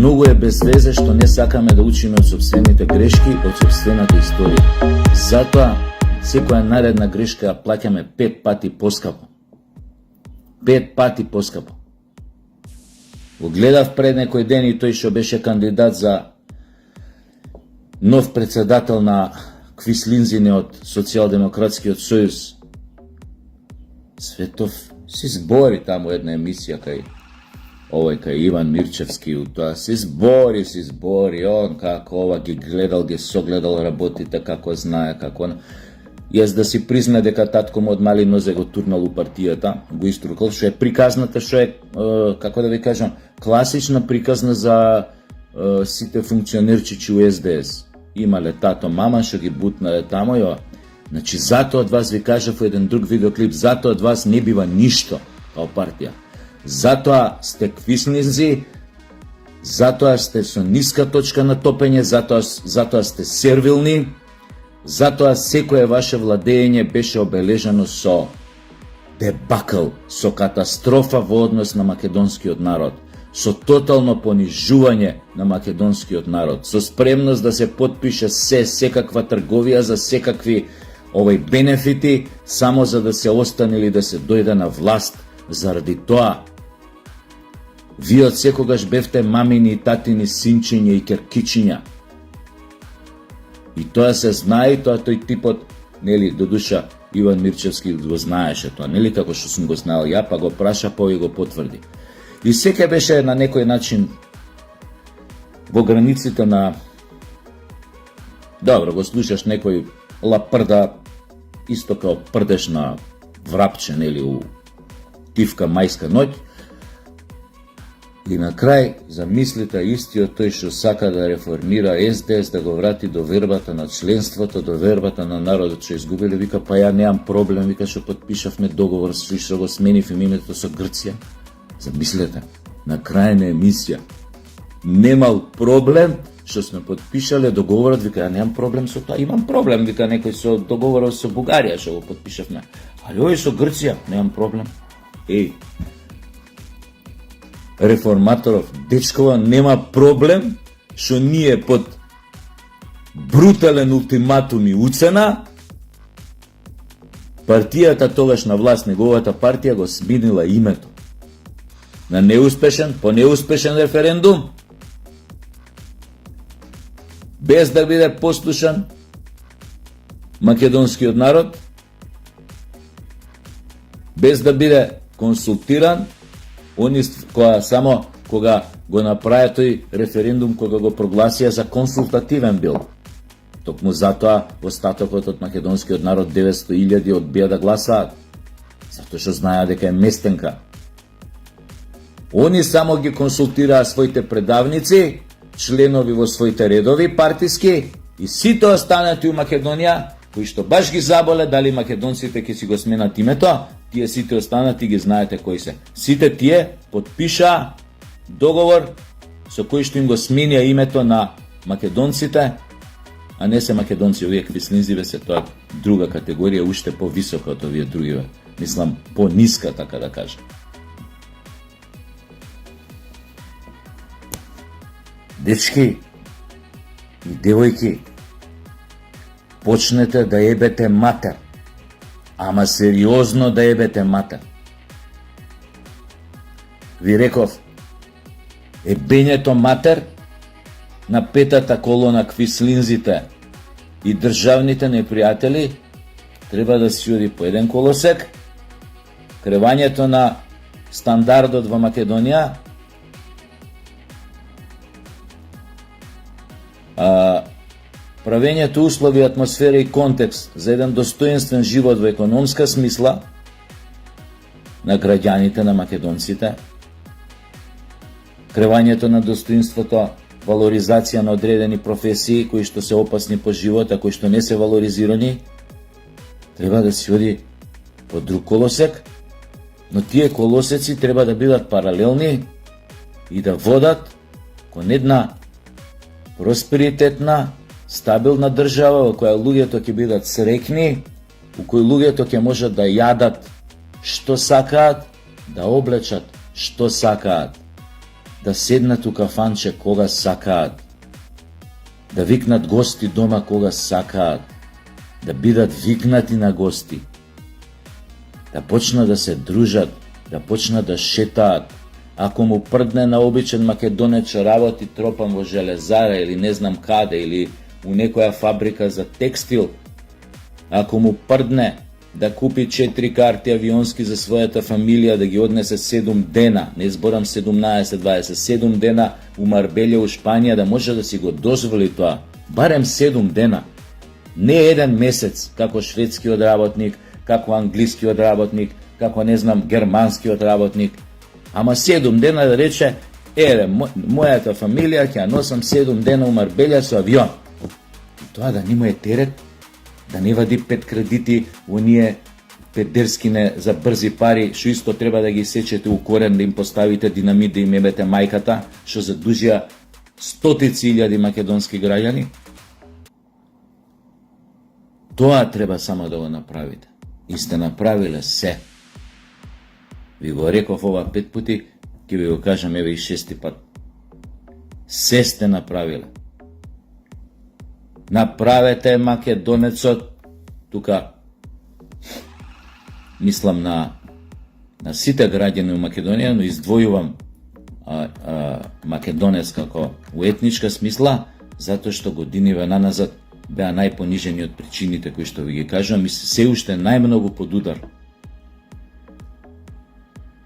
Многу е без везе што не сакаме да учиме од сопствените грешки, од сопствената историја. Затоа, секоја наредна грешка ја плаќаме 5 пати поскапо. 5 пати поскапо. Го гледав пред некој ден и тој што беше кандидат за нов председател на Квислинзине од Социјалдемократскиот сојуз. Светов си збори таму една емисија кај Иван Мирчевски, тоа си збори, он како ова ги гледал, ги согледал работите, како знае, како... Јас да си призна дека татко му од мали нозе го турнал у партијата, го иструкал, што е приказната, што е, како да ви кажам, класична приказна за сите функционерчичи у СДС. Имале тато, мама, што ги бутнале тамо, ја. Значи, затоа од вас ви кажав во еден друг видеоклип, затоа од вас не бива ништо као партија. Затоа сте квислинзи, затоа сте со ниска точка на топење, затоа сте сервилни, затоа секое ваше владење беше обележано со дебакл, со катастрофа во однос на македонскиот народ, со тотално понижување на македонскиот народ, со спремност да се потпише секаква трговија за секакви бенефити, само за да се остане или да се дојде на власт. Заради тоа, вие од секогаш бевте мамини и татини синчиња и керкичиња. И тоа се знае, и тоа тој типот, нели, до душа, Иван Мирчевски го знаеше тоа, нели, како што сум го знаел ја, па го праша, па и го потврди. И секој беше на некој начин во границите на... Добро, го слушаш некој лапрда, исто као прдеш на врапче, нели, у тивка мајска ноќ. И на крај, замислите, истиот тој што сака да реформира СДС, да го врати до вербата на членството, до вербата на народот што изгубили, вика, па ја немам проблем, вика, што подпишавме договор, што го сменив името со Грција. Замислете, на крај на емисија, немал проблем што сме подпишале договорот, вика, ја немам проблем со тоа, имам проблем, вика, некој со договорот со Бугарија што го подпишавме, али овој со Грција, немам проблем. Реформаторов дечкова нема проблем што ние под брутален ултиматум и уцена партијата тогаш на власт, неговата партија го сменила името на по неуспешен референдум, без да биде послушан македонскиот народ, без да биде консултиран, само кога го направи тој референдум, кога го прогласија за консултативен бил. Токму затоа остатокот од македонскиот народ 900.000 одбија да гласаат, затоа што знаеа дека е местенка. Они само ги консултираа своите предавници, членови во своите редови партиски и сите останати у Македонија, кои што баш ги заболе дали македонците ќе си го сменат името, тие сите останати ги знаете кои се. Сите тие подпишаа договор со кој што им го сменија името на македонците, а не се македонци, овие квислинзиве се тоа друга категорија, уште повисока од овие другиве. Мислам, пониска, така да кажам. Дечки и девојки, почнете да ебете матер, ама сериозно да ебете матер. Ви реков, ебењето матер на петата колона квислинзите и државните непријатели треба да си оди по еден колосек, кревањето на стандардот во Македонија, правењето услови, атмосфера и контекст за еден достоинствен живот во економска смисла на граѓаните, на македонците, кревањето на достоинството, валоризација на одредени професии кои што се опасни по живота, кои што не се валоризирани, треба да си оди по друг колосек, но тие колосеци треба да бидат паралелни и да водат кон една просперитетна, стабилна држава во која луѓето ќе бидат среќни, во кој луѓето ќе можат да јадат што сакаат, да облечат што сакаат, да седнат у кафанче кога сакаат, да викнат гости дома кога сакаат, да бидат викнати на гости, да почнат да се дружат, да почнат да шетаат. Ако му прдне на обичен македонец што работи тропан во железара или не знам каде, или у некоја фабрика за текстил, ако му прдне да купи 4 карти авионски за својата фамилија, да ги однесе 7 дена, не зборам 17-27 дена у Марбелја, у Шпанија, да може да си го дозволи тоа, барем 7 дена, не еден месец, како шведскиот работник, како англискиот работник, како не знам германскиот работник, ама 7 дена да рече, мојата фамилија ќе ја носам 7 дена у Марбелја со авион. И тоа да не му е терет, да не вади 5 кредити, оние педерскине за брзи пари, што исто треба да ги сечете у корен, да им поставите динамит, да им ебете мајката, што задужија стотици илјади македонски граѓани. Тоа треба само да го направите. И сте направиле се. Ви го реков ова 5 пути, ќе ви го кажам еве и 6 пат. Се сте направиле. Направете македонецот, тука мислам на сите граѓани у Македонија, но издвојувам македонец како у етничка смисла, затоа што годиниве наназад беа најпонижени од причините кои што ви ги кажувам и се уште најмногу под удар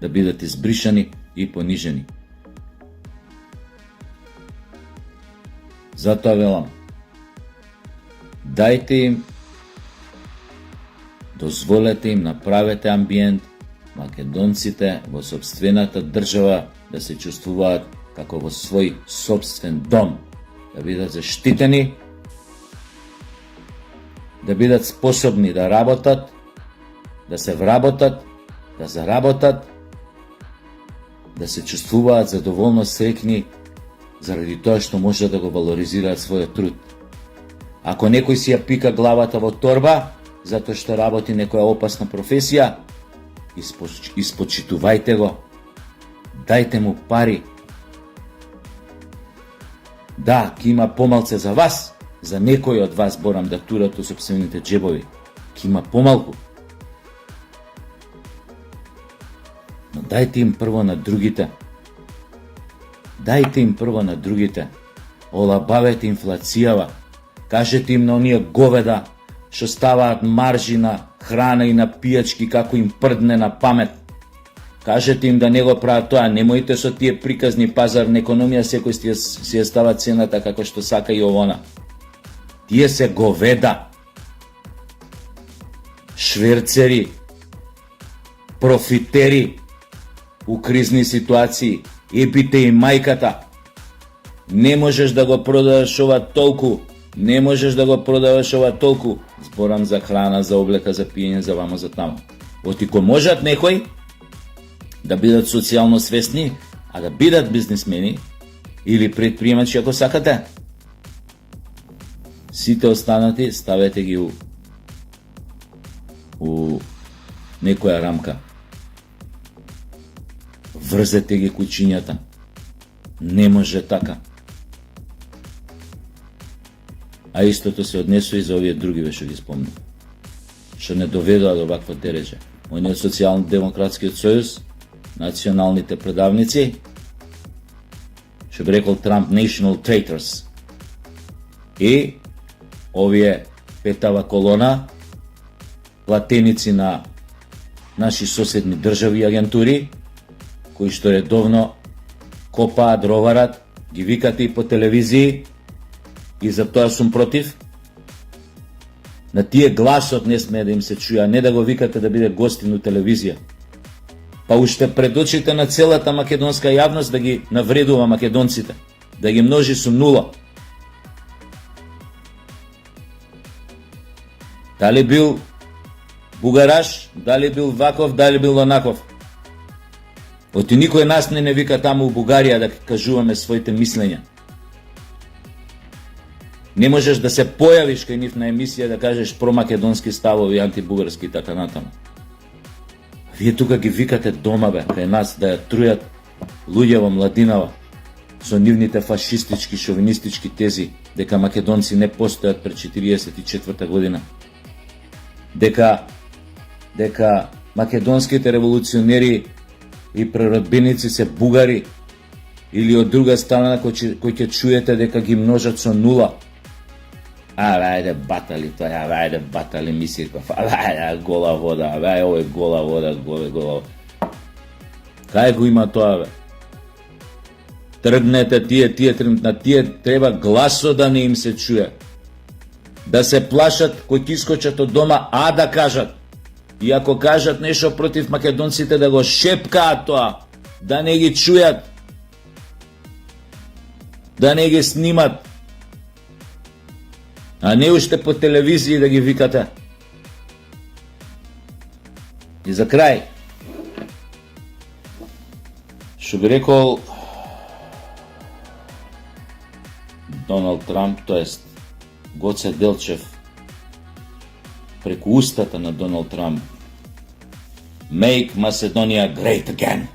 да бидат избришани и понижени. Затоа велам, дајте им, дозволете им, направете амбиент македонците во сопствената држава да се чувствуваат како во свој сопствен дом, да бидат заштитени, да бидат способни да работат, да се вработат, да заработат, да се чувствуваат задоволно среќни заради тоа што може да го валоризираат својот труд. Ако некој си ја пика главата во торба, затоа што работи некоја опасна професија, испочитувајте го, дајте му пари. Да, ќе има помалце за вас, за некој од вас борам да турат у сопствените джебови, ќе има помалку. Но дајте им прво на другите. Дајте им прво на другите. Олабавете инфлацијава. Кажете им на оние говеда што ставаат маржи на храна и на пијачки како им прдне на памет. Кажете им да не го прават тоа, немојте со тие приказни пазарна економија секој си ја става цената како што сака и овона. Тие се говеда, шверцери, профитери у кризни ситуации, епите и мајката. Не можеш да го продаваш ова толку, не можеш да го продаваш ова толку. Зборам за храна, за облека, за пиење, за вамо, за тамо. Отико можат некои да бидат социјално свесни, а да бидат бизнисмени или предприемачи ако сакате. Сите останати ставете ги у некоја рамка. Врзете ги кучињата. Не може така. А истото се однесува и за овие други што ги спомнам, што не доведоа до ваква дереже. Ониот социјално-демократскиот сојуз, националните предавници, што би рекол Трамп, national traitors. И овие петава колона, платеници на наши соседни држави и агентури, кои што редовно копаат, роварат, ги викате и по телевизии, и за тоа сум против. На тие гласот не сме да им се чуја, не да го викате да биде гостин у телевизија. Па уште пред очите на целата македонска јавност да ги навредува македонците, да ги множи со нула. Дали бил бугараш, дали бил ваков, дали бил онаков. Оти никој нас не вика таму у Бугарија да кажуваме своите мислења. Не можеш да се појавиш кај нив на емисија да кажеш промакедонски ставови, антибугарски и така натаму. Вие тука ги викате дома, бе, кај нас да ја трујат луѓе во младинава. со нивните фашистички, шовинистички тези, дека македонци не постојат пред 44 година. Дека македонските револуционери и преродбеници се бугари, или од друга страна кој ќе чуете дека ги множат со нула. Ајде батали тоа, ајде батали Мисирков, ајде гола вода, ајде овој гола вода, гола. Кај го има тоа, бе? Тргнете на тие треба гласо да не им се чуе. Да се плашат кој ќе искочат од дома, да кажат. И ако кажат нешто против македонците, да го шепкаат тоа, да не ги чујат, да не ги снимат, а не уште по телевизија да ги викате. И за крај, што би рекол Доналд Трамп, тоест Гоце Делчев, преку устата на Доналд Трамп: Make Macedonia great again.